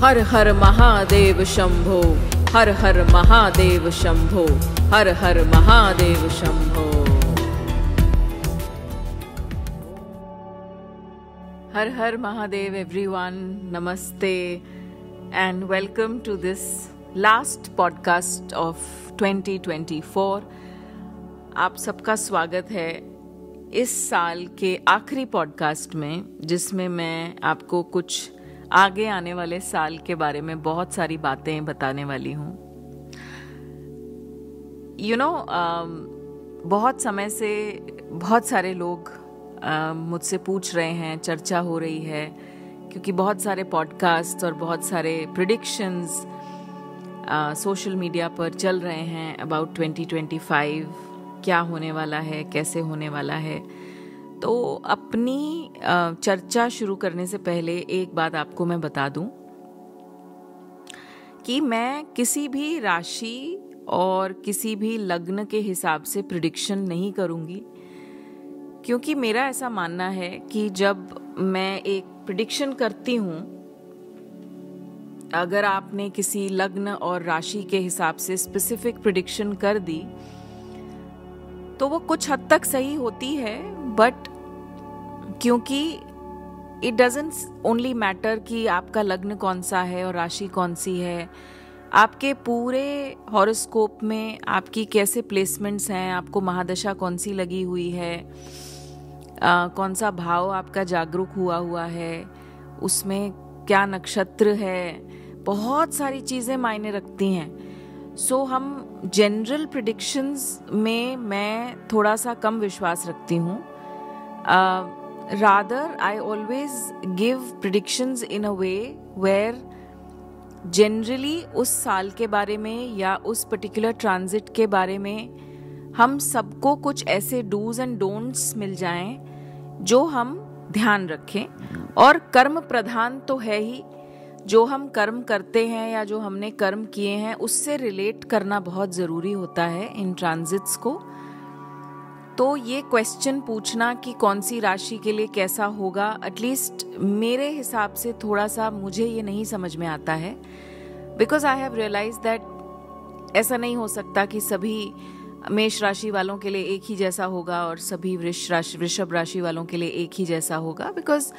हर Har Mahadev Shambho, Har Har Mahadev Shambho, Har Har Mahadev Shambho. Har Har Mahadev everyone, नमस्ते and welcome to this last podcast of 2024। आप सबका स्वागत है इस साल के आखिरी पॉडकास्ट में, जिसमें मैं आपको कुछ आगे आने वाले साल के बारे में बहुत सारी बातें बताने वाली हूँ। बहुत समय से बहुत सारे लोग मुझसे पूछ रहे हैं, चर्चा हो रही है, क्योंकि बहुत सारे पॉडकास्ट और बहुत सारे प्रेडिक्शंस सोशल मीडिया पर चल रहे हैं अबाउट 2025, क्या होने वाला है, कैसे होने वाला है। तो अपनी चर्चा शुरू करने से पहले एक बात आपको मैं बता दूं कि मैं किसी भी राशि और किसी भी लग्न के हिसाब से प्रेडिक्शन नहीं करूंगी, क्योंकि मेरा ऐसा मानना है कि जब मैं एक प्रेडिक्शन करती हूं, अगर आपने किसी लग्न और राशि के हिसाब से स्पेसिफिक प्रेडिक्शन कर दी तो वो कुछ हद तक सही होती है, बट क्योंकि इट डजंट ओनली मैटर कि आपका लग्न कौन सा है और राशि कौन सी है, आपके पूरे हॉरोस्कोप में आपकी कैसे प्लेसमेंट्स हैं, आपको महादशा कौन सी लगी हुई है, कौन सा भाव आपका जागरूक हुआ है, उसमें क्या नक्षत्र है, बहुत सारी चीज़ें मायने रखती हैं। सो हम जनरल प्रेडिक्शंस में मैं थोड़ा सा कम विश्वास रखती हूँ। Rather, I always give predictions in a way where generally उस साल के बारे में या उस particular transit के बारे में हम सबको कुछ ऐसे do's and don'ts मिल जाएं जो हम ध्यान रखें। और कर्म प्रधान तो है ही, जो हम कर्म करते हैं या जो हमने कर्म किए हैं उससे रिलेट करना बहुत ज़रूरी होता है इन ट्रांजिट्स को। तो ये क्वेश्चन पूछना कि कौन सी राशि के लिए कैसा होगा, एटलीस्ट मेरे हिसाब से थोड़ा सा मुझे ये नहीं समझ में आता है, because I have realise that ऐसा नहीं हो सकता कि सभी मेष राशि वालों के लिए एक ही जैसा होगा और सभी वृषभ राशि वालों के लिए एक ही जैसा होगा, बिकॉज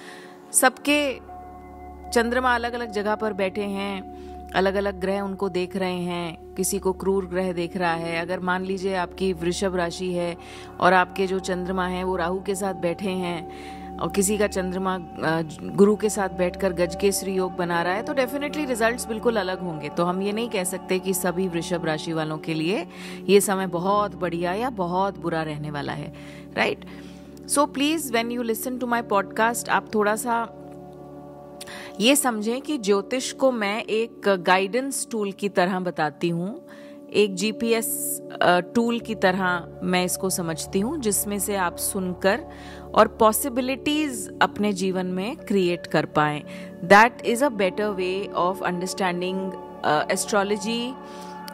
सबके चंद्रमा अलग अलग जगह पर बैठे हैं, अलग अलग ग्रह उनको देख रहे हैं, किसी को क्रूर ग्रह देख रहा है। अगर मान लीजिए आपकी वृषभ राशि है और आपके जो चंद्रमा हैं वो राहु के साथ बैठे हैं और किसी का चंद्रमा गुरु के साथ बैठकर गजकेसरी योग बना रहा है, तो डेफिनेटली रिजल्ट्स बिल्कुल अलग होंगे। तो हम ये नहीं कह सकते कि सभी वृषभ राशि वालों के लिए ये समय बहुत बढ़िया या बहुत बुरा रहने वाला है, right? So please when you listen to my podcast, आप थोड़ा सा ये समझें कि ज्योतिष को मैं एक गाइडेंस टूल की तरह बताती हूँ, एक जीपीएस टूल की तरह मैं इसको समझती हूँ, जिसमें से आप सुनकर और पॉसिबिलिटीज अपने जीवन में क्रिएट कर पाएं। That is a better way of understanding astrology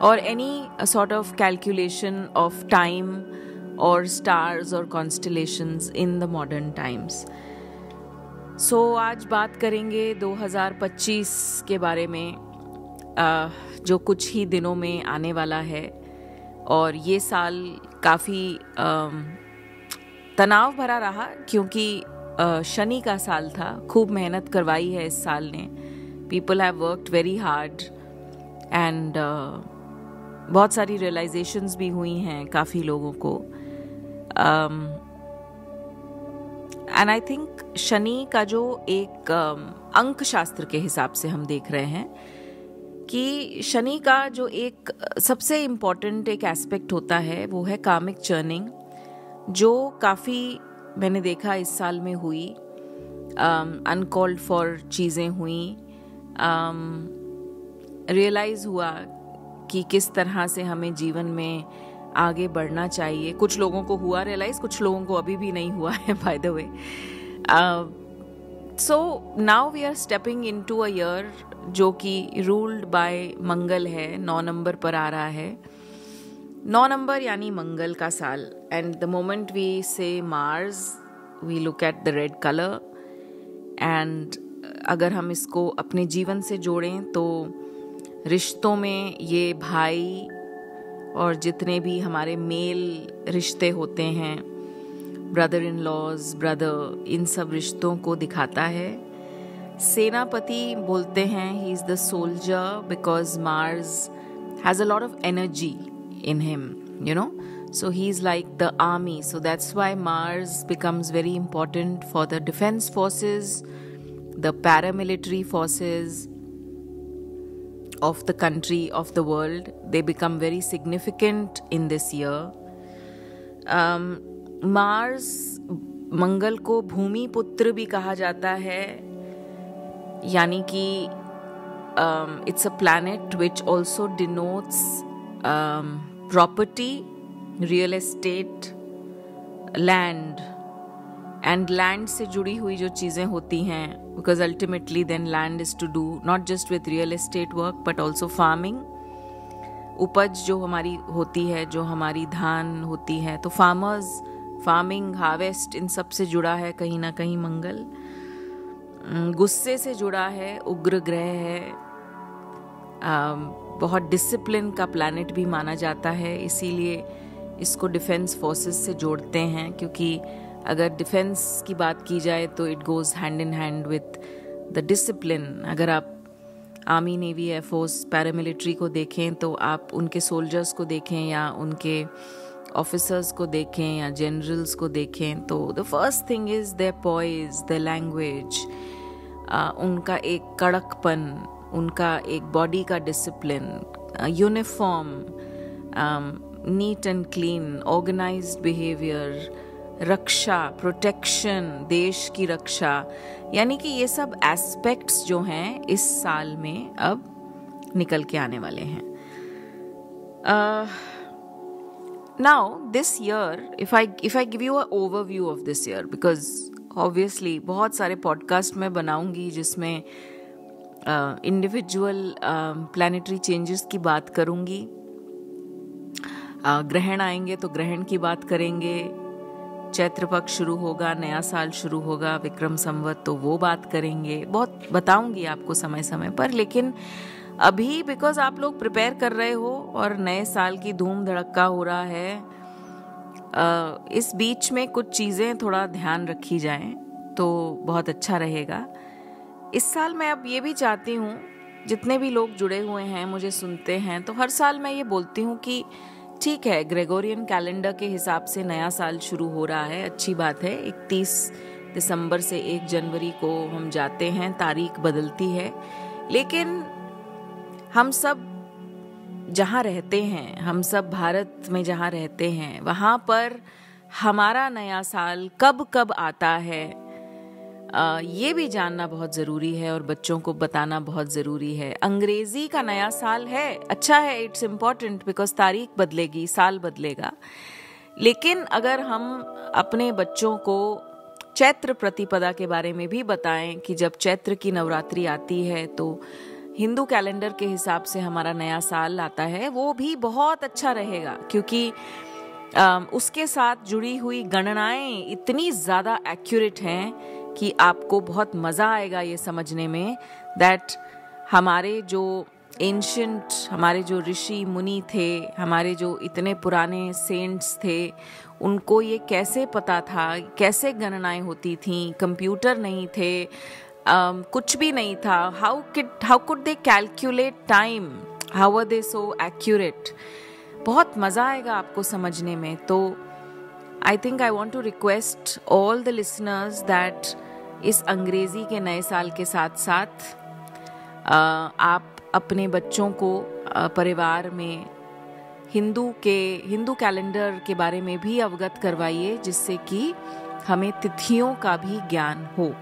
और any sort of calculation of time और स्टार्स और constellations in the modern times. So आज बात करेंगे 2025 के बारे में, जो कुछ ही दिनों में आने वाला है। और ये साल काफ़ी तनाव भरा रहा, क्योंकि शनि का साल था। खूब मेहनत करवाई है इस साल ने, people have worked very hard and बहुत सारी रियलाइजेशंस भी हुई हैं काफ़ी लोगों को। एंड आई थिंक शनि का जो एक अंक शास्त्र के हिसाब से हम देख रहे हैं कि शनि का जो एक सबसे इम्पॉर्टेंट एक एस्पेक्ट होता है वो है कार्मिक चर्निंग, जो काफ़ी मैंने देखा इस साल में हुई। अनकॉल्ड फॉर चीज़ें हुई, रियलाइज़ हुआ कि किस तरह से हमें जीवन में आगे बढ़ना चाहिए। कुछ लोगों को हुआ रियलाइज, कुछ लोगों को अभी भी नहीं हुआ है, by the way. So now we are stepping into a year जो कि रूल्ड बाय मंगल है, 9 नंबर पर आ रहा है। 9 नंबर यानी मंगल का साल। And the moment we say Mars, we look at the red colour and अगर हम इसको अपने जीवन से जोड़ें तो रिश्तों में ये भाई और जितने भी हमारे मेल रिश्ते होते हैं, ब्रदर इन लॉज, ब्रदर, इन सब रिश्तों को दिखाता है। सेनापति बोलते हैं he is the soldier because Mars has a lot of energy in him, you know, so he's like the army, so that's why Mars becomes very important for the defense forces, the paramilitary forces of the country, of the world. They become very significant in this year. Mars, मंगल को भूमि पुत्र भी कहा जाता है, यानी कि it's a planet which also denotes property, real estate, land, and land से जुड़ी हुई जो चीज़ें होती हैं, because ultimately then land is to do not just with real estate work but also farming. उपज जो हमारी होती है, जो हमारी धान होती है, तो farmers, farming, harvest, इन सब से जुड़ा है कहीं ना कहीं मंगल। गुस्से से जुड़ा है, उग्र ग्रह है, बहुत डिसिप्लिन का प्लैनेट भी माना जाता है, इसीलिए इसको डिफेंस फोर्सेस से जोड़ते हैं, क्योंकि अगर डिफेंस की बात की जाए तो it goes hand in hand with the discipline. अगर आप आर्मी, नेवी, एयरफोर्स, पैरामिलिट्री को देखें तो आप उनके सोल्जर्स को देखें या उनके ऑफिसर्स को देखें या जनरल्स को देखें तो the first thing is their poise, their language, उनका एक कड़कपन, उनका एक बॉडी का discipline, uniform, neat and clean, organised behaviour, रक्षा, प्रोटेक्शन, देश की रक्षा, यानी कि ये सब एस्पेक्ट्स जो हैं इस साल में अब निकल के आने वाले हैं। Now this year, if I give you a overview of this year, because obviously बहुत सारे पॉडकास्ट मैं बनाऊंगी जिसमें इंडिविजुअल प्लैनेटरी चेंजेस की बात करूंगी। ग्रहण आएंगे तो ग्रहण की बात करेंगे, चैत्र पक्ष शुरू होगा, नया साल शुरू होगा, विक्रम संवत, तो वो बात करेंगे, बहुत बताऊंगी आपको समय समय पर। लेकिन अभी बिकॉज आप लोग प्रिपेयर कर रहे हो और नए साल की धूम धड़क्का हो रहा है, इस बीच में कुछ चीज़ें थोड़ा ध्यान रखी जाएं तो बहुत अच्छा रहेगा। इस साल मैं अब ये भी चाहती हूँ, जितने भी लोग जुड़े हुए हैं, मुझे सुनते हैं, तो हर साल मैं ये बोलती हूँ कि ठीक है, ग्रेगोरियन कैलेंडर के हिसाब से नया साल शुरू हो रहा है, अच्छी बात है। 31 दिसंबर से 1 जनवरी को हम जाते हैं, तारीख बदलती है, लेकिन हम सब जहाँ रहते हैं, हम सब भारत में जहाँ रहते हैं, वहाँ पर हमारा नया साल कब कब आता है ये भी जानना बहुत ज़रूरी है और बच्चों को बताना बहुत ज़रूरी है। अंग्रेज़ी का नया साल है, अच्छा है, इट्स इम्पॉर्टेंट बिकॉज तारीख बदलेगी, साल बदलेगा। लेकिन अगर हम अपने बच्चों को चैत्र प्रतिपदा के बारे में भी बताएं कि जब चैत्र की नवरात्रि आती है तो हिंदू कैलेंडर के हिसाब से हमारा नया साल आता है, वो भी बहुत अच्छा रहेगा, क्योंकि उसके साथ जुड़ी हुई गणनाएं इतनी ज़्यादा एक्यूरेट हैं कि आपको बहुत मज़ा आएगा ये समझने में दैट हमारे जो एंशिएंट, हमारे जो ऋषि मुनि थे, हमारे जो इतने पुराने सेंट्स थे, उनको ये कैसे पता था, कैसे गणनाएं होती थीं, कंप्यूटर नहीं थे, कुछ भी नहीं था, how could they calculate time, how are they so accurate. बहुत मज़ा आएगा आपको समझने में। तो I think I want to request all the listeners that इस अंग्रेज़ी के नए साल के साथ साथ आप अपने बच्चों को परिवार में हिंदू कैलेंडर के बारे में भी अवगत करवाइए, जिससे कि हमें तिथियों का भी ज्ञान हो।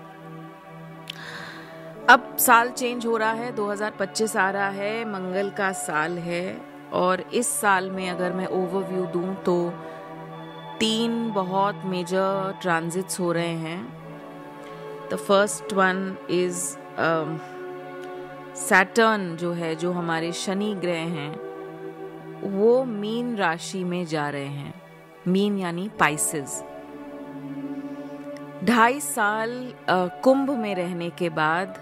अब साल चेंज हो रहा है, 2025 आ रहा है, मंगल का साल है, और इस साल में अगर मैं ओवरव्यू दूं तो 3 बहुत मेजर ट्रांजिट्स हो रहे हैं। The first one is Saturn, जो है, जो हमारे शनि ग्रह हैं, वो मीन राशि में जा रहे हैं। मीन यानी पाइसेस। 2.5 साल कुंभ में रहने के बाद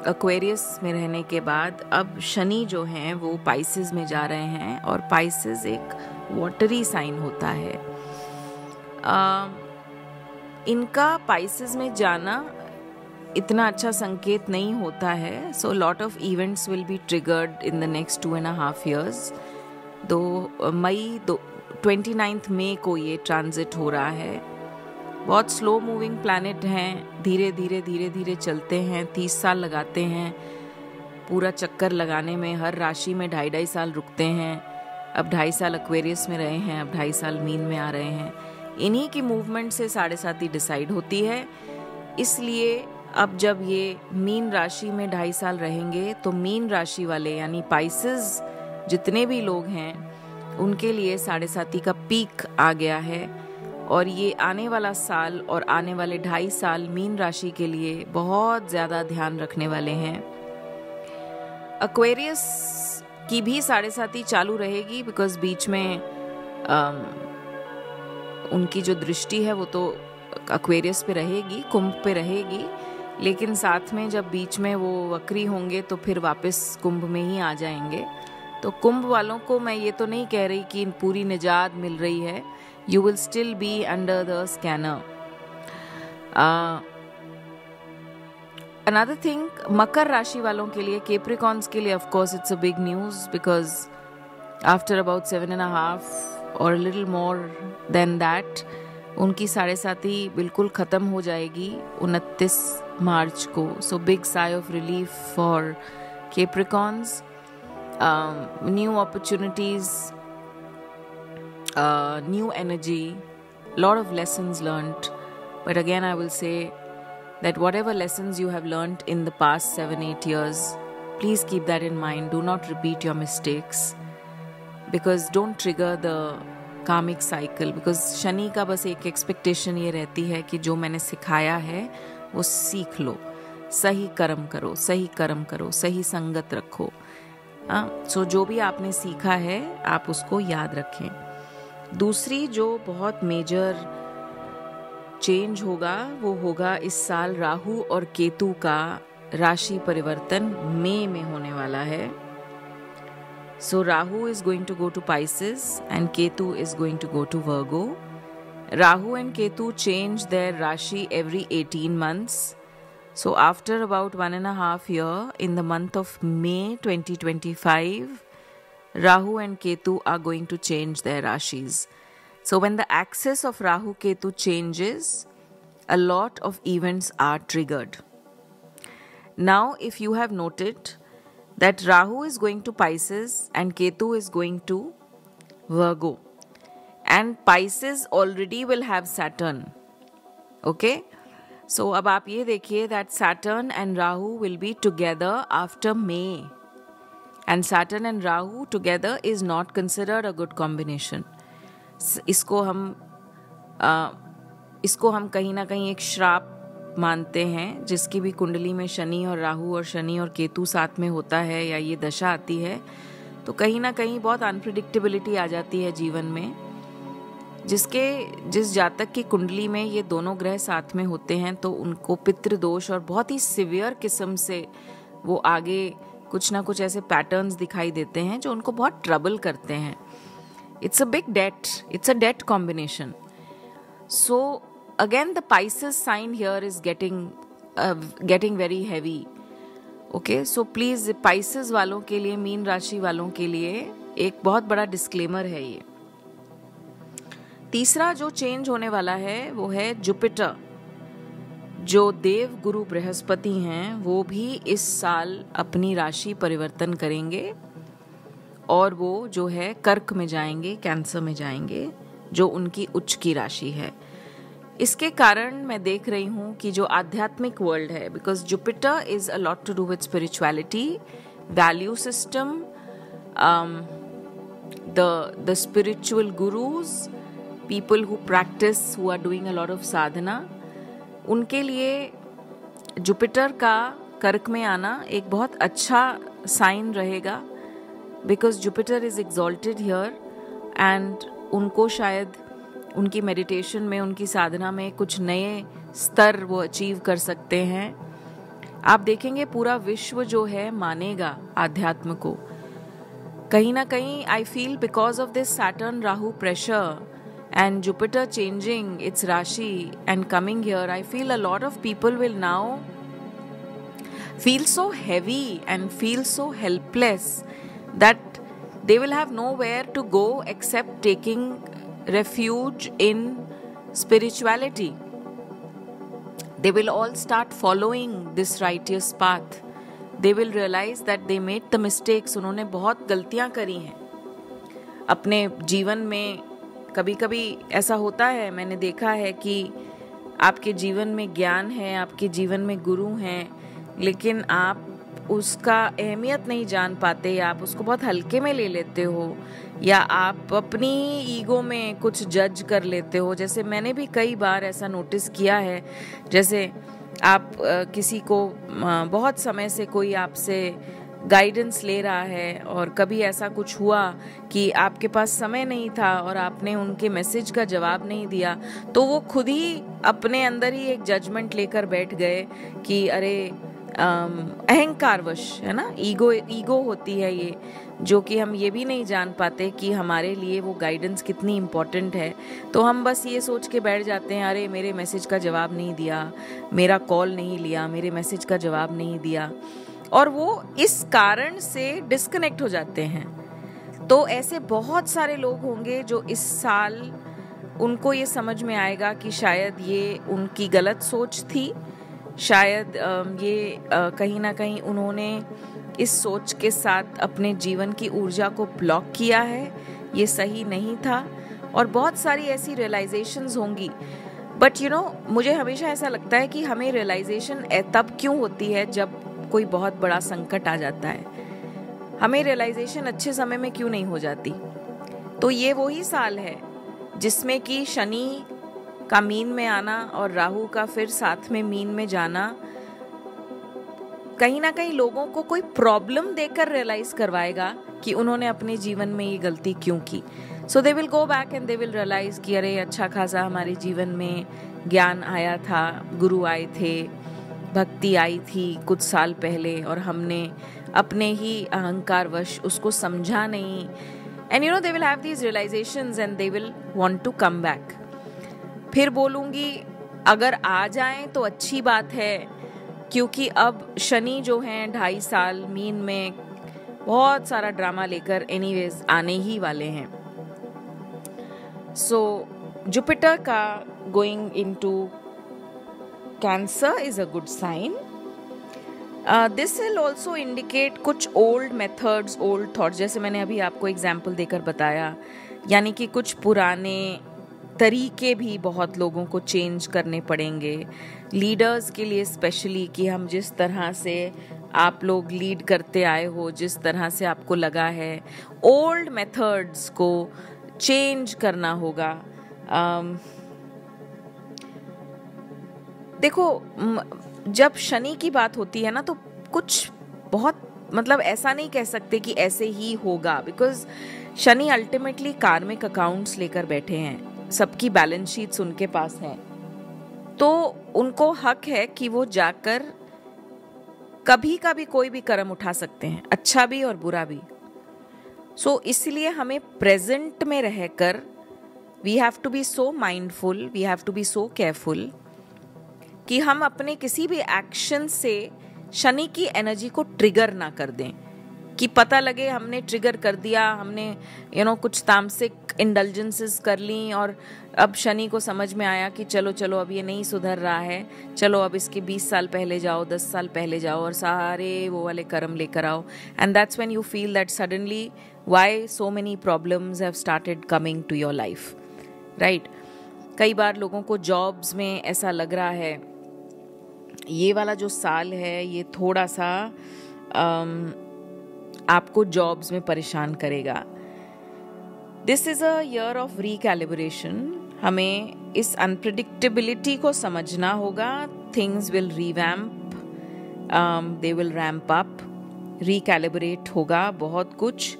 एक्वेरियस में रहने के बाद अब शनि जो हैं वो पाइसेस में जा रहे हैं, और पाइसेस एक वाटरी साइन होता है। इनका पाइसेस में जाना इतना अच्छा संकेत नहीं होता है। So lot of events will be triggered in the next 2.5 years। 29 मई को ये ट्रांजिट हो रहा है। बहुत स्लो मूविंग प्लैनेट हैं, धीरे धीरे चलते हैं, 30 साल लगाते हैं पूरा चक्कर लगाने में। हर राशि में 2.5 साल रुकते हैं। अब 2.5 साल एक्वेरियस में रहे हैं, अब 2.5 साल मीन में आ रहे हैं। इन्हीं की मूवमेंट से 7.5 डिसाइड होती है। इसलिए अब जब ये मीन राशि में 2.5 साल रहेंगे तो मीन राशि वाले यानी पाइसेस जितने भी लोग हैं उनके लिए 7.5 का पीक आ गया है। और ये आने वाला साल और आने वाले 2.5 साल मीन राशि के लिए बहुत ज़्यादा ध्यान रखने वाले हैं। एक्वेरियस की भी 7.5 चालू रहेगी, बिकॉज बीच में उनकी जो दृष्टि है वो तो एक्वेरियस पे रहेगी, कुंभ पे रहेगी, लेकिन साथ में जब बीच में वो वक्री होंगे तो फिर वापस कुंभ में ही आ जाएंगे। तो कुंभ वालों को मैं ये तो नहीं कह रही कि पूरी निजात मिल रही है। You will still be under the scanner. Another thing, मकर राशि वालों के लिए, Capricorns के लिए, of course it's a big news because after about 7.5 or a little more than that, उनकी 7.5 बिल्कुल ख़त्म हो जाएगी 29 मार्च को. So big sigh of relief for Capricorns. New opportunities, new energy, lot of lessons learnt. But again, I will say that whatever lessons you have learnt in the past 7-8 years, please keep that in mind. Do not repeat your mistakes, because don't trigger the karmic cycle. Because Shani का बस एक expectation ये रहती है कि जो मैंने सिखाया है वो सीख लो, सही कर्म करो, सही कर्म करो, सही संगत रखो. सो जो भी आपने सीखा है आप उसको याद रखें. दूसरी जो बहुत मेजर चेंज होगा वो होगा इस साल राहु और केतु का राशि परिवर्तन मई में होने वाला है. So Rahu is going to go to Pisces and Ketu is going to go to Virgo. Rahu and Ketu change their rashi every 18 months. So after about 1.5 years, in the month of May 2025, Rahu and Ketu are going to change their rashis. So when the axis of Rahu Ketu changes, a lot of events are triggered. Now, if you have noted that Rahu is going to Pisces and Ketu is going to Virgo, and Pisces already will have Saturn, okay? So अब आप ये देखिए that Saturn and Rahu will be together after May, and Saturn and Rahu together is not considered a good combination. इसको हम कहीं ना कहीं एक श्राप मानते हैं. जिसकी भी कुंडली में शनि और राहु और शनि और केतु साथ में होता है या ये दशा आती है तो कहीं ना कहीं बहुत अनप्रिडिक्टेबिलिटी आ जाती है जीवन में. जिस जातक की कुंडली में ये दोनों ग्रह साथ में होते हैं तो उनको पितृदोष और बहुत ही सिवियर किस्म से वो आगे कुछ ना कुछ ऐसे पैटर्न्स दिखाई देते हैं जो उनको बहुत ट्रबल करते हैं. It's a big date, it's a date combination. So again the Pisces sign here is getting very heavy. Okay, so please Pisces वालों के लिए, मीन राशि वालों के लिए एक बहुत बड़ा डिस्क्लेमर है ये. तीसरा जो चेंज होने वाला है वो है जुपिटर. जो देव गुरु बृहस्पति हैं वो भी इस साल अपनी राशि परिवर्तन करेंगे और वो जो है कर्क में जाएंगे, कैंसर में जाएंगे, जो उनकी उच्च की राशि है. इसके कारण मैं देख रही हूँ कि जो आध्यात्मिक वर्ल्ड है, because Jupiter is a lot to do with spirituality, value system, the spiritual gurus, people who practice, who are doing a lot of sadhana, उनके लिए जुपिटर का कर्क में आना एक बहुत अच्छा साइन रहेगा. Because Jupiter is exalted here and उनको शायद उनकी मेडिटेशन में, उनकी साधना में कुछ नए स्तर वो अचीव कर सकते हैं. आप देखेंगे पूरा विश्व जो है मानेगा आध्यात्म को। कहीं ना कहीं I feel because of this Saturn Rahu pressure and Jupiter changing its Rashi and coming here, I feel a lot of people will now feel so heavy and feel so helpless that they will have nowhere to go except taking refuge in spirituality. They will all start following this righteous path. They will realize that they made the mistakes. उन्होंने बहुत गलतियां करी हैं अपने जीवन में। कभी कभी ऐसा होता है, मैंने देखा है कि आपके जीवन में ज्ञान है, आपके जीवन में गुरु हैं, लेकिन आप उसका अहमियत नहीं जान पाते, या आप उसको बहुत हल्के में ले लेते हो, या आप अपनी ईगो में कुछ जज कर लेते हो। जैसे मैंने भी कई बार ऐसा नोटिस किया है, जैसे आप किसी को बहुत समय से कोई आपसे गाइडेंस ले रहा है और कभी ऐसा कुछ हुआ कि आपके पास समय नहीं था और आपने उनके मैसेज का जवाब नहीं दिया, तो वो खुद ही अपने अंदर ही एक जजमेंट लेकर बैठ गए कि अरे अहंकारवश, है ना, ईगो होती है ये, जो कि हम ये भी नहीं जान पाते कि हमारे लिए वो गाइडेंस कितनी इम्पोर्टेंट है। तो हम बस ये सोच के बैठ जाते हैं, अरे मेरे मैसेज का जवाब नहीं दिया, मेरा कॉल नहीं लिया, मेरे मैसेज का जवाब नहीं दिया, और वो इस कारण से डिस्कनेक्ट हो जाते हैं। तो ऐसे बहुत सारे लोग होंगे जो इस साल उनको ये समझ में आएगा कि शायद ये उनकी गलत सोच थी, शायद ये कहीं ना कहीं उन्होंने इस सोच के साथ अपने जीवन की ऊर्जा को ब्लॉक किया है, ये सही नहीं था, और बहुत सारी ऐसी रियलाइजेशंस होंगी। बट मुझे हमेशा ऐसा लगता है कि हमें रियलाइजेशन तब क्यों होती है जब कोई बहुत बड़ा संकट आ जाता है। हमें रियलाइजेशन अच्छे समय में क्यों नहीं हो जाती? तो ये वही साल है जिसमें कि शनि का मीन में आना और राहु का फिर साथ में मीन में जाना कहीं ना कहीं लोगों को कोई प्रॉब्लम देकर रियलाइज करवाएगा कि उन्होंने अपने जीवन में ये गलती क्यों की। So they will go back and they will realise कि अरे अच्छा खासा हमारे जीवन में ज्ञान आया था, गुरु आए थे, भक्ति आई थी कुछ साल पहले, और हमने अपने ही अहंकारवश उसको समझा नहीं। And they will have these realisations and they will want to come back. फिर बोलूँगी अगर आ जाएं तो अच्छी बात है, क्योंकि अब शनि जो हैं 2.5 साल मीन में बहुत सारा ड्रामा लेकर एनीवेज आने ही वाले हैं। सो जुपिटर का going into Cancer is a good sign. This will also indicate कुछ old methods, old thoughts, जैसे मैंने अभी आपको एग्जाम्पल देकर बताया, यानी कि कुछ पुराने तरीके भी बहुत लोगों को चेंज करने पड़ेंगे, लीडर्स के लिए स्पेशली, कि हम जिस तरह से आप लोग लीड करते आए हो, जिस तरह से आपको लगा है, ओल्ड मेथड्स को चेंज करना होगा। देखो, जब शनि की बात होती है ना, तो कुछ बहुत मतलब ऐसा नहीं कह सकते कि ऐसे ही होगा, बिकॉज शनि अल्टीमेटली कार्मिक अकाउंट्स लेकर बैठे हैं, सबकी बैलेंस शीट्स उनके पास हैं, तो उनको हक है कि वो जाकर कभी का भी कोई भी कदम उठा सकते हैं, अच्छा भी और बुरा भी। सो इसलिए हमें प्रेजेंट में रहकर we have to be so mindful, we have to be so careful कि हम अपने किसी भी एक्शन से शनि की एनर्जी को ट्रिगर ना कर दें, कि पता लगे हमने ट्रिगर कर दिया, हमने कुछ तामसिक इंडल्जेंसेस कर ली, और अब शनि को समझ में आया कि चलो चलो अब ये नहीं सुधर रहा है, चलो अब इसके 20 साल पहले जाओ, 10 साल पहले जाओ और सारे वो वाले कर्म लेकर आओ। And that's when you feel that suddenly why so many problems have started coming to your life, right. कई बार लोगों को जॉब्स में ऐसा लग रहा है ये वाला जो साल है ये थोड़ा सा आपको जॉब्स में परेशान करेगा। This is a year of recalibration. हमें इस अनप्रिडिक्टेबिलिटी को समझना होगा। Things will revamp, they will ramp up, recalibrate होगा बहुत कुछ।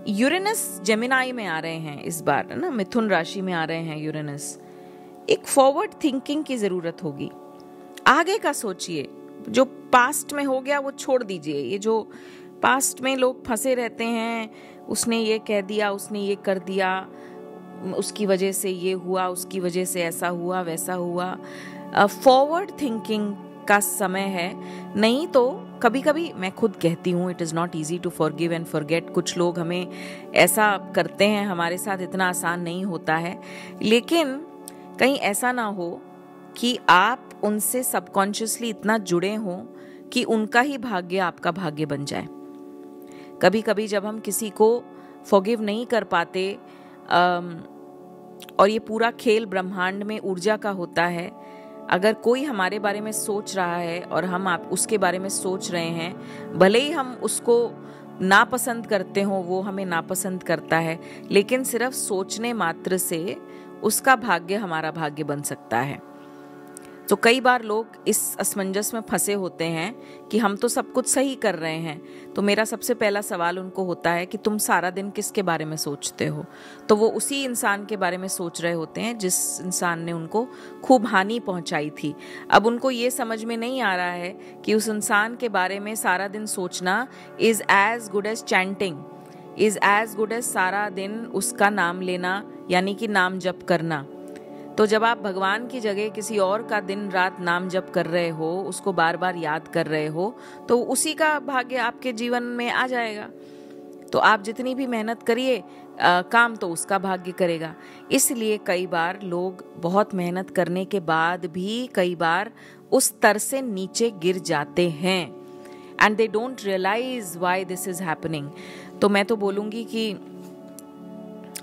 यूरेनस जेमिनाई में आ रहे हैं इस बार, है ना, मिथुन राशि में आ रहे हैं यूरेनस। एक फॉरवर्ड थिंकिंग की जरूरत होगी, आगे का सोचिए। जो पास्ट में हो गया वो छोड़ दीजिए। ये जो पास्ट में लोग फंसे रहते हैं, उसने ये कह दिया, उसने ये कर दिया, उसकी वजह से ये हुआ, उसकी वजह से ऐसा हुआ, वैसा हुआ। फॉरवर्ड थिंकिंग का समय है। नहीं तो कभी कभी मैं खुद कहती हूँ, it is not easy to forgive and forget. कुछ लोग हमें ऐसा करते हैं, हमारे साथ इतना आसान नहीं होता है। लेकिन कहीं ऐसा ना हो कि आप उनसे सबकॉन्शियसली इतना जुड़े हों कि उनका ही भाग्य आपका भाग्य बन जाए। कभी कभी जब हम किसी को फॉरगिव नहीं कर पाते, और ये पूरा खेल ब्रह्मांड में ऊर्जा का होता है। अगर कोई हमारे बारे में सोच रहा है और हम आप उसके बारे में सोच रहे हैं, भले ही हम उसको नापसंद करते हो, वो हमें नापसंद करता है, लेकिन सिर्फ सोचने मात्र से उसका भाग्य हमारा भाग्य बन सकता है। तो कई बार लोग इस असमंजस में फंसे होते हैं कि हम तो सब कुछ सही कर रहे हैं। तो मेरा सबसे पहला सवाल उनको होता है कि तुम सारा दिन किसके बारे में सोचते हो? तो वो उसी इंसान के बारे में सोच रहे होते हैं जिस इंसान ने उनको खूब हानि पहुंचाई थी। अब उनको ये समझ में नहीं आ रहा है कि उस इंसान के बारे में सारा दिन सोचना is as good as chanting, is as good as सारा दिन उसका नाम लेना, यानी कि नाम जप करना। तो जब आप भगवान की जगह किसी और का दिन रात नाम जप कर रहे हो, उसको बार बार याद कर रहे हो, तो उसी का भाग्य आपके जीवन में आ जाएगा। तो आप जितनी भी मेहनत करिए, काम तो उसका भाग्य करेगा। इसलिए कई बार लोग बहुत मेहनत करने के बाद भी कई बार उस स्तर से नीचे गिर जाते हैं, and they don't realise why this is happening. तो मैं तो बोलूँगी कि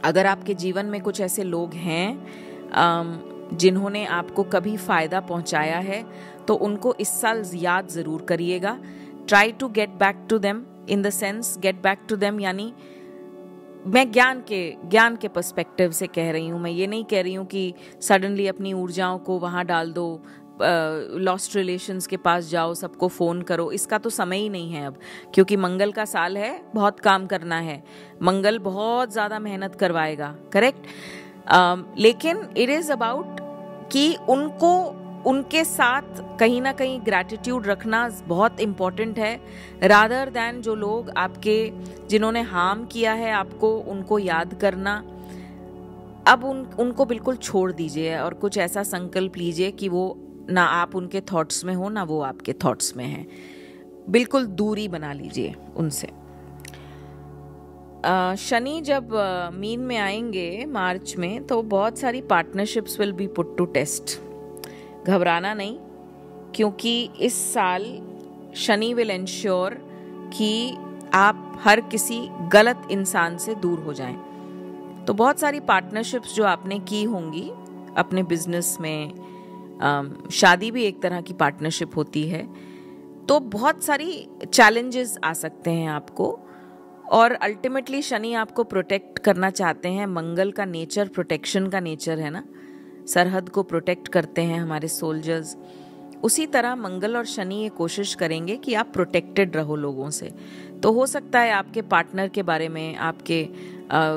अगर आपके जीवन में कुछ ऐसे लोग हैं जिन्होंने आपको कभी फायदा पहुंचाया है, तो उनको इस साल याद जरूर करिएगा। Try to get back to them, in the sense get back to them, यानी मैं ज्ञान के पर्सपेक्टिव से कह रही हूँ। मैं ये नहीं कह रही हूँ कि सडनली अपनी ऊर्जाओं को वहाँ डाल दो, लॉस्ट रिलेशंस के पास जाओ, सबको फ़ोन करो। इसका तो समय ही नहीं है अब, क्योंकि मंगल का साल है, बहुत काम करना है, मंगल बहुत ज़्यादा मेहनत करवाएगा, करेक्ट। लेकिन इट इज़ अबाउट कि उनको उनके साथ कहीं ना कहीं ग्रैटिट्यूड रखना बहुत इम्पोर्टेंट है, रादर दैन जो लोग आपके जिन्होंने हार्म किया है आपको, उनको याद करना। अब उनको बिल्कुल छोड़ दीजिए और कुछ ऐसा संकल्प लीजिए कि वो ना आप उनके थॉट्स में हो, ना वो आपके थॉट्स में हैं। बिल्कुल दूरी बना लीजिए उनसे। शनि जब मीन में आएंगे मार्च में, तो बहुत सारी partnerships will be put to test. घबराना नहीं, क्योंकि इस साल शनि विल इंश्योर कि आप हर किसी गलत इंसान से दूर हो जाएं। तो बहुत सारी पार्टनरशिप्स जो आपने की होंगी अपने बिजनेस में, शादी भी एक तरह की पार्टनरशिप होती है, तो बहुत सारी चैलेंजेस आ सकते हैं आपको। और अल्टीमेटली शनि आपको प्रोटेक्ट करना चाहते हैं। मंगल का नेचर प्रोटेक्शन का नेचर है ना, सरहद को प्रोटेक्ट करते हैं हमारे सोल्जर्स। उसी तरह मंगल और शनि ये कोशिश करेंगे कि आप प्रोटेक्टेड रहो लोगों से। तो हो सकता है आपके पार्टनर के बारे में, आपके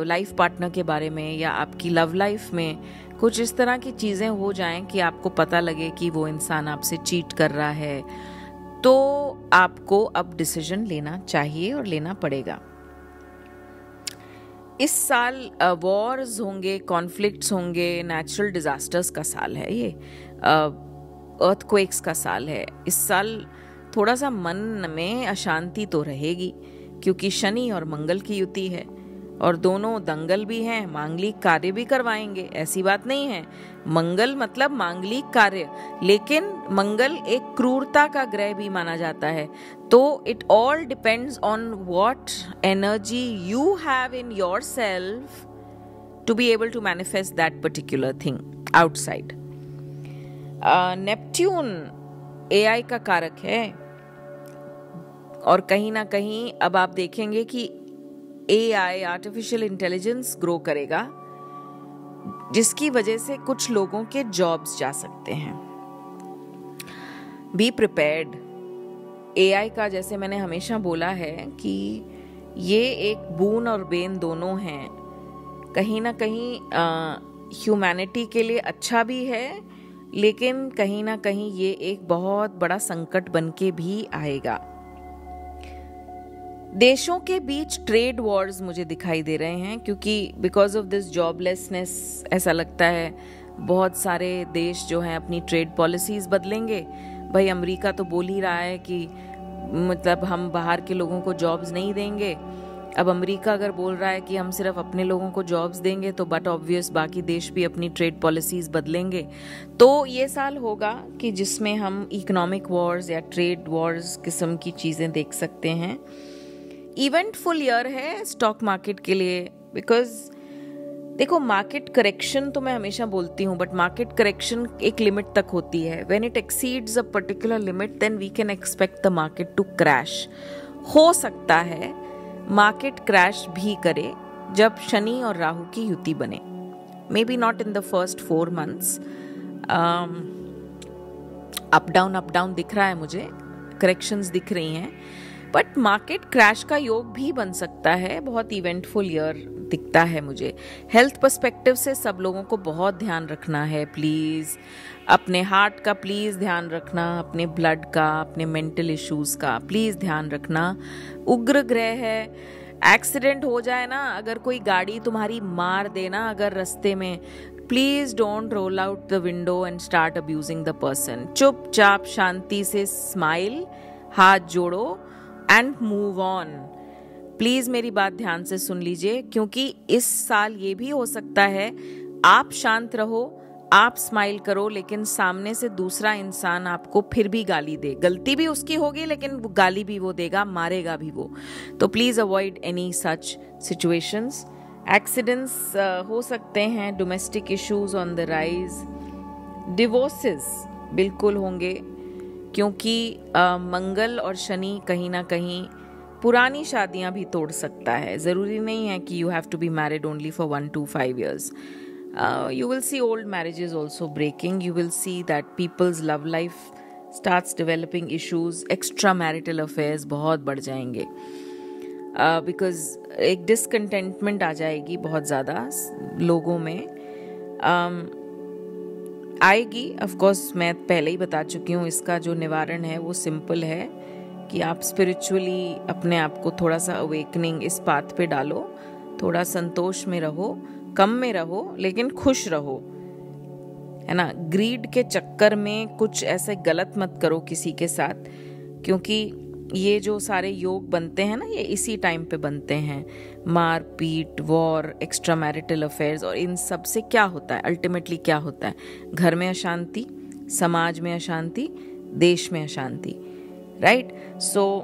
लाइफ पार्टनर के बारे में, या आपकी लव लाइफ में कुछ इस तरह की चीज़ें हो जाएं कि आपको पता लगे कि वो इंसान आपसे चीट कर रहा है। तो आपको अब डिसीजन लेना चाहिए और लेना पड़ेगा। इस साल वॉर्स होंगे, कॉन्फ्लिक्ट्स होंगे, नेचुरल डिजास्टर्स का साल है, ये अर्थक्वेक्स का साल है। इस साल थोड़ा सा मन में अशांति तो रहेगी, क्योंकि शनि और मंगल की युति है, और दोनों दंगल भी हैं, मांगलिक कार्य भी करवाएंगे, ऐसी बात नहीं है। मंगल मतलब मांगलिक कार्य, लेकिन मंगल एक क्रूरता का ग्रह भी माना जाता है। तो it all depends on what energy you have in yourself to be able to manifest that particular thing outside. Neptune AI का कारक है, और कहीं ना कहीं अब आप देखेंगे कि एआई आर्टिफिशियल इंटेलिजेंस ग्रो करेगा, जिसकी वजह से कुछ लोगों के जॉब्स जा सकते हैं। Be prepared. एआई का, जैसे मैंने हमेशा बोला है कि ये एक बून और बेन दोनों हैं। कहीं ना कहीं ह्यूमैनिटी के लिए अच्छा भी है, लेकिन कहीं ना कहीं ये एक बहुत बड़ा संकट बन के भी आएगा। देशों के बीच ट्रेड वॉर्स मुझे दिखाई दे रहे हैं, क्योंकि बिकॉज ऑफ दिस जॉबलेसनेस ऐसा लगता है बहुत सारे देश जो हैं अपनी ट्रेड पॉलिसीज बदलेंगे। भाई अमेरिका तो बोल ही रहा है कि मतलब हम बाहर के लोगों को जॉब्स नहीं देंगे। अब अमेरिका अगर बोल रहा है कि हम सिर्फ अपने लोगों को जॉब्स देंगे तो बट ऑब्वियस बाकी देश भी अपनी ट्रेड पॉलिसीज बदलेंगे। तो ये साल होगा कि जिसमें हम इकोनॉमिक वॉर्स या ट्रेड वॉर्स किस्म की चीज़ें देख सकते हैं। इवेंटफुल ईयर है स्टॉक मार्केट के लिए, बिकॉज देखो मार्केट करेक्शन तो मैं हमेशा बोलती हूँ, बट मार्केट करेक्शन एक लिमिट तक होती है। When it exceeds a particular limit then we can expect the market to crash. हो सकता है मार्केट क्रैश भी करे जब शनि और राहु की युति बने। May be not in the first 4 months। Up down दिख रहा है मुझे, करेक्शंस दिख रही हैं, बट मार्केट क्रैश का योग भी बन सकता है। बहुत इवेंटफुल ईयर दिखता है मुझे। हेल्थ पर्सपेक्टिव से सब लोगों को बहुत ध्यान रखना है। प्लीज़ अपने हार्ट का प्लीज़ ध्यान रखना, अपने ब्लड का, अपने मेंटल इश्यूज का प्लीज़ ध्यान रखना। उग्र ग्रह है, एक्सीडेंट हो जाए ना, अगर कोई गाड़ी तुम्हारी मार देना अगर रास्ते में, please don't roll out the window and start abusing the person. चुपचाप शांति से स्माइल, हाथ जोड़ो एंड मूव ऑन। प्लीज मेरी बात ध्यान से सुन लीजिए, क्योंकि इस साल ये भी हो सकता है आप शांत रहो, आप स्माइल करो, लेकिन सामने से दूसरा इंसान आपको फिर भी गाली दे। गलती भी उसकी होगी लेकिन गाली भी वो देगा, मारेगा भी वो। तो please avoid any such situations. Accidents हो सकते हैं, domestic issues on the rise, divorces बिल्कुल होंगे, क्योंकि मंगल और शनि कहीं ना कहीं पुरानी शादियां भी तोड़ सकता है। ज़रूरी नहीं है कि you have to be married only for 1 to 5 years। You will see old marriages also breaking. You will see that people's love life starts developing issues. Extramarital affairs बहुत बढ़ जाएंगे, because एक discontentment आ जाएगी बहुत ज़्यादा लोगों में। आएगी ऑफ कोर्स, मैं पहले ही बता चुकी हूँ। इसका जो निवारण है वो सिंपल है कि आप स्पिरिचुअली अपने आप को थोड़ा सा अवेकनिंग इस पाथ पे डालो, थोड़ा संतोष में रहो, कम में रहो लेकिन खुश रहो, है ना। ग्रीड के चक्कर में कुछ ऐसे गलत मत करो किसी के साथ, क्योंकि ये जो सारे योग बनते हैं ना, ये इसी टाइम पे बनते हैं। मार पीट, वॉर, एक्स्ट्रा मैरिटल अफेयर्स, और इन सब से क्या होता है, अल्टीमेटली क्या होता है? घर में अशांति, समाज में अशांति, देश में अशांति, राइट। सो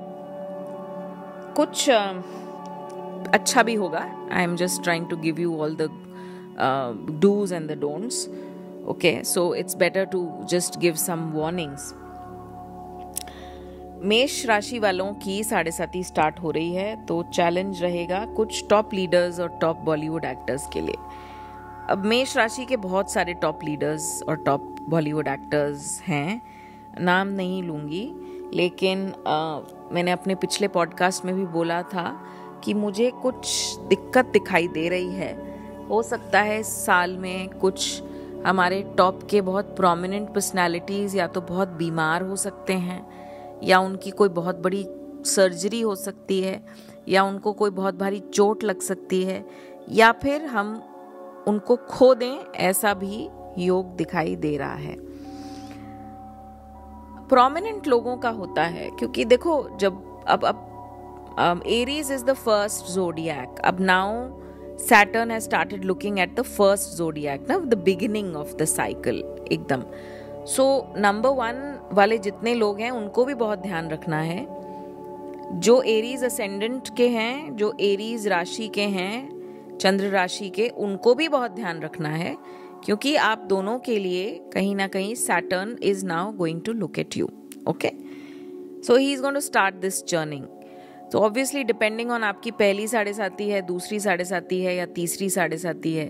कुछ अच्छा भी होगा। I am just trying to give you all the dos and the don'ts, okay. So it's better to just give some warnings. मेष राशि वालों की 7.5 स्टार्ट हो रही है, तो चैलेंज रहेगा कुछ टॉप लीडर्स और टॉप बॉलीवुड एक्टर्स के लिए। अब मेष राशि के बहुत सारे टॉप लीडर्स और टॉप बॉलीवुड एक्टर्स हैं, नाम नहीं लूँगी, लेकिन मैंने अपने पिछले पॉडकास्ट में भी बोला था कि मुझे कुछ दिक्कत दिखाई दे रही है। हो सकता है इस साल में कुछ हमारे टॉप के बहुत प्रोमिनेंट पर्सनालिटीज़ या तो बहुत बीमार हो सकते हैं, या उनकी कोई बहुत बड़ी सर्जरी हो सकती है, या उनको कोई बहुत भारी चोट लग सकती है, या फिर हम उनको खो दें, ऐसा भी योग दिखाई दे रहा है। प्रोमिनेंट लोगों का होता है, क्योंकि देखो जब अब Aries is the first zodiac. अब now Saturn has started looking at the first zodiac, now the beginning of the cycle एकदम। So number 1 वाले जितने लोग हैं उनको भी बहुत ध्यान रखना है। जो एरीज असेंडेंट के हैं, जो एरीज राशि के हैं, चंद्र राशि के, उनको भी बहुत ध्यान रखना है, क्योंकि आप दोनों के लिए कहीं ना कहीं Saturn is now going to look at you, okay? So he is going to start this churning. तो ऑब्वियसली डिपेंडिंग ऑन आपकी पहली 7.5 है, दूसरी 7.5 है या तीसरी 7.5 है।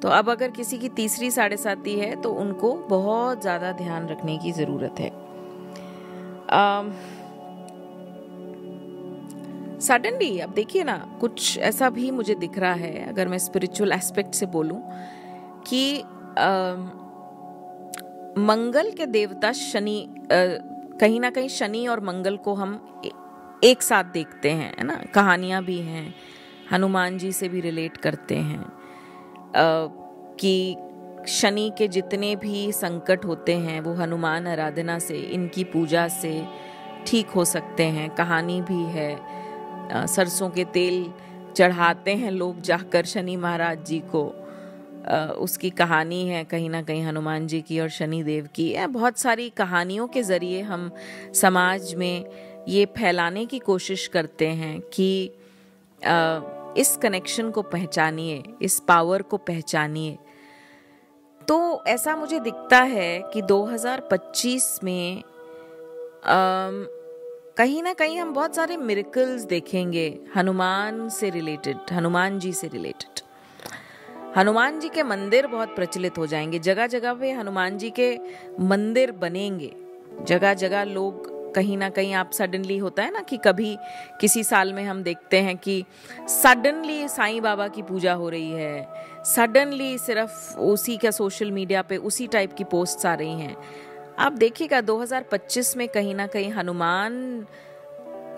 तो अब अगर किसी की तीसरी 7.5 है तो उनको बहुत ज़्यादा ध्यान रखने की ज़रूरत है। सडनली अब देखिए ना, कुछ ऐसा भी मुझे दिख रहा है, अगर मैं स्पिरिचुअल एस्पेक्ट से बोलूं, कि मंगल के देवता शनि, कहीं ना कहीं शनि और मंगल को हम एक साथ देखते हैं, है ना। कहानियां भी हैं, हनुमान जी से भी रिलेट करते हैं कि शनि के जितने भी संकट होते हैं वो हनुमान आराधना से, इनकी पूजा से ठीक हो सकते हैं। कहानी भी है, सरसों के तेल चढ़ाते हैं लोग जाकर शनि महाराज जी को, उसकी कहानी है कहीं ना कहीं हनुमान जी की और शनि देव की। बहुत सारी कहानियों के ज़रिए हम समाज में ये फैलाने की कोशिश करते हैं कि इस कनेक्शन को पहचानिए, इस पावर को पहचानिए। तो ऐसा मुझे दिखता है कि 2025 में कहीं ना कहीं हम बहुत सारे मिरेकल्स देखेंगे हनुमान से रिलेटेड, हनुमान जी से रिलेटेड। हनुमान जी के मंदिर बहुत प्रचलित हो जाएंगे, जगह जगह पे हनुमान जी के मंदिर बनेंगे, जगह जगह लोग कहीं ना कहीं, आप सडनली होता है ना कि कभी किसी साल में हम देखते हैं कि सडनली साईं बाबा की पूजा हो रही है, सडनली सिर्फ उसी का सोशल मीडिया पे उसी टाइप की पोस्ट्स आ रही हैं। आप देखिएगा 2025 में कहीं ना कहीं हनुमान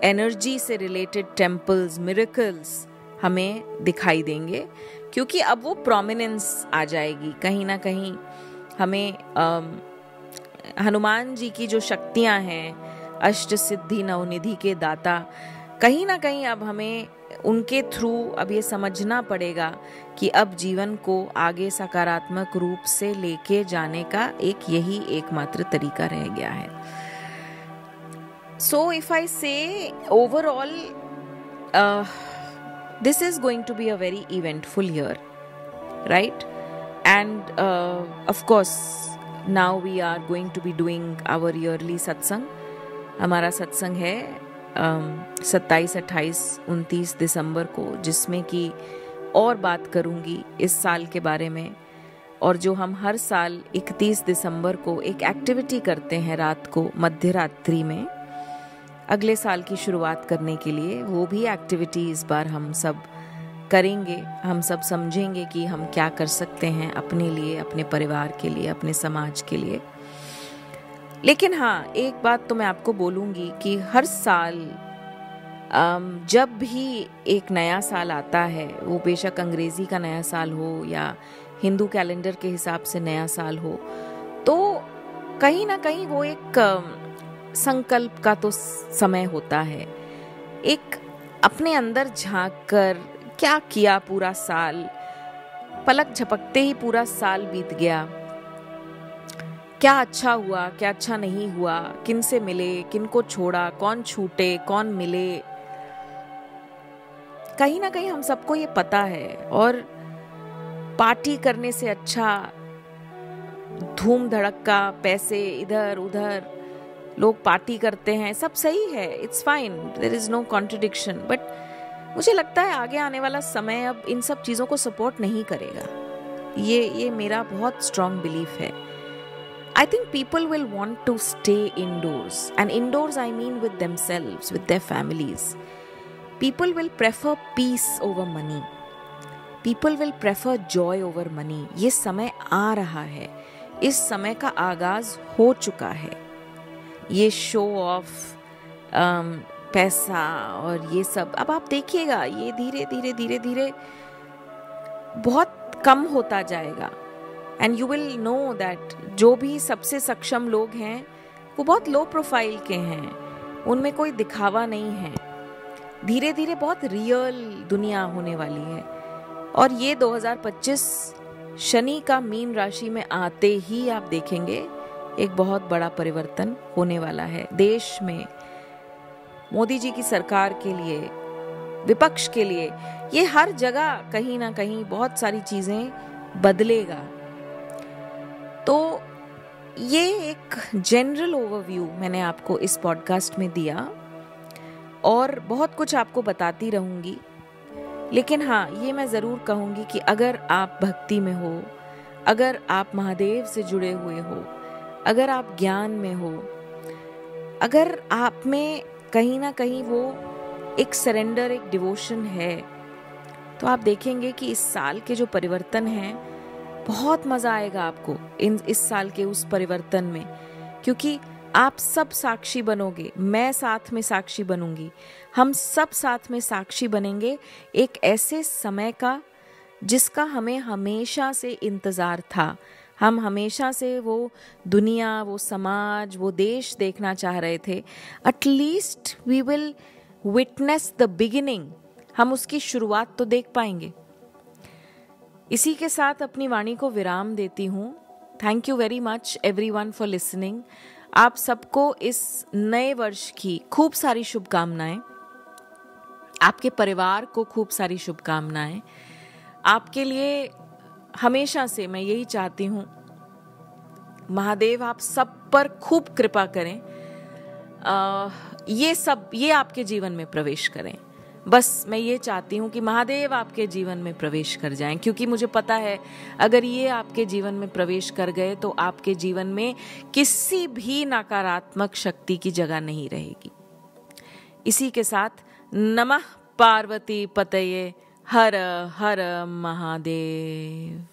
एनर्जी से रिलेटेड टेम्पल्स, मिरेकल्स हमें दिखाई देंगे, क्योंकि अब वो प्रोमिनेंस आ जाएगी। कहीं ना कहीं हमें हनुमान जी की जो शक्तियां हैं, अष्ट सिद्धि नवनिधि के दाता, कहीं ना कहीं अब हमें उनके थ्रू अब ये समझना पड़ेगा कि अब जीवन को आगे सकारात्मक रूप से लेके जाने का यही एकमात्र तरीका रह गया है। सो इफ आई से overall this is going to be a very eventful year, right? And of course now we are going to be doing our yearly satsang. हमारा सत्संग है 27, 28, 29 दिसंबर को, जिसमें कि और बात करूंगी इस साल के बारे में। और जो हम हर साल 31 दिसंबर को एक एक्टिविटी करते हैं रात को, मध्य रात्रि में, अगले साल की शुरुआत करने के लिए, वो भी एक्टिविटी इस बार हम सब करेंगे। हम सब समझेंगे कि हम क्या कर सकते हैं अपने लिए, अपने परिवार के लिए, अपने समाज के लिए। लेकिन हाँ, एक बात तो मैं आपको बोलूँगी कि हर साल जब भी एक नया साल आता है, वो बेशक अंग्रेज़ी का नया साल हो या हिंदू कैलेंडर के हिसाब से नया साल हो, तो कहीं ना कहीं वो एक संकल्प का तो समय होता है। एक अपने अंदर झांक कर क्या किया पूरा साल, पलक झपकते ही पूरा साल बीत गया, क्या अच्छा हुआ, क्या अच्छा नहीं हुआ, किन से मिले, किन को छोड़ा, कौन छूटे, कौन मिले, कहीं ना कहीं हम सबको ये पता है। और पार्टी करने से अच्छा धूम धड़क्का, पैसे इधर उधर, लोग पार्टी करते हैं, सब सही है, it's fine, there is no contradiction. But मुझे लगता है आगे आने वाला समय अब इन सब चीज़ों को सपोर्ट नहीं करेगा। ये मेरा बहुत स्ट्रॉन्ग बिलीफ है। I think people will want to stay indoors, and indoors I mean with themselves, with their families. People will prefer peace over money. People will prefer joy over money. ये समय आ रहा है, इस समय का आगाज हो चुका है। ये शो ऑफ पैसा और ये सब अब आप देखिएगा, ये धीरे धीरे धीरे धीरे बहुत कम होता जाएगा। And you will know that जो भी सबसे सक्षम लोग हैं वो बहुत लो प्रोफाइल के हैं, उनमें कोई दिखावा नहीं है। धीरे धीरे बहुत रियल दुनिया होने वाली है। और ये 2025 शनि का मीन राशि में आते ही आप देखेंगे एक बहुत बड़ा परिवर्तन होने वाला है देश में। मोदी जी की सरकार के लिए, विपक्ष के लिए, ये हर जगह कहीं ना कहीं बहुत सारी चीजें बदलेगा। तो ये एक जनरल ओवरव्यू मैंने आपको इस पॉडकास्ट में दिया और बहुत कुछ आपको बताती रहूंगी। लेकिन हाँ, ये मैं ज़रूर कहूँगी कि अगर आप भक्ति में हो, अगर आप महादेव से जुड़े हुए हो, अगर आप ज्ञान में हो, अगर आप में कहीं ना कहीं वो एक सरेंडर, एक डिवोशन है, तो आप देखेंगे कि इस साल के जो परिवर्तन हैं बहुत मजा आएगा आपको इस साल के उस परिवर्तन में, क्योंकि आप सब साक्षी बनोगे, मैं साथ में साक्षी बनूंगी, हम सब साथ में साक्षी बनेंगे एक ऐसे समय का जिसका हमें हमेशा से इंतजार था। हम हमेशा से वो दुनिया, वो समाज, वो देश देखना चाह रहे थे। At least we will witness the beginning, हम उसकी शुरुआत तो देख पाएंगे। इसी के साथ अपनी वाणी को विराम देती हूँ। Thank you very much everyone for listening. आप सबको इस नए वर्ष की खूब सारी शुभकामनाएं, आपके परिवार को खूब सारी शुभकामनाएं। आपके लिए हमेशा से मैं यही चाहती हूँ, महादेव आप सब पर खूब कृपा करें, ये आपके जीवन में प्रवेश करें। बस मैं ये चाहती हूँ कि महादेव आपके जीवन में प्रवेश कर जाएं, क्योंकि मुझे पता है अगर ये आपके जीवन में प्रवेश कर गए तो आपके जीवन में किसी भी नकारात्मक शक्ति की जगह नहीं रहेगी। इसी के साथ नमः पार्वती पतये, हर हर महादेव।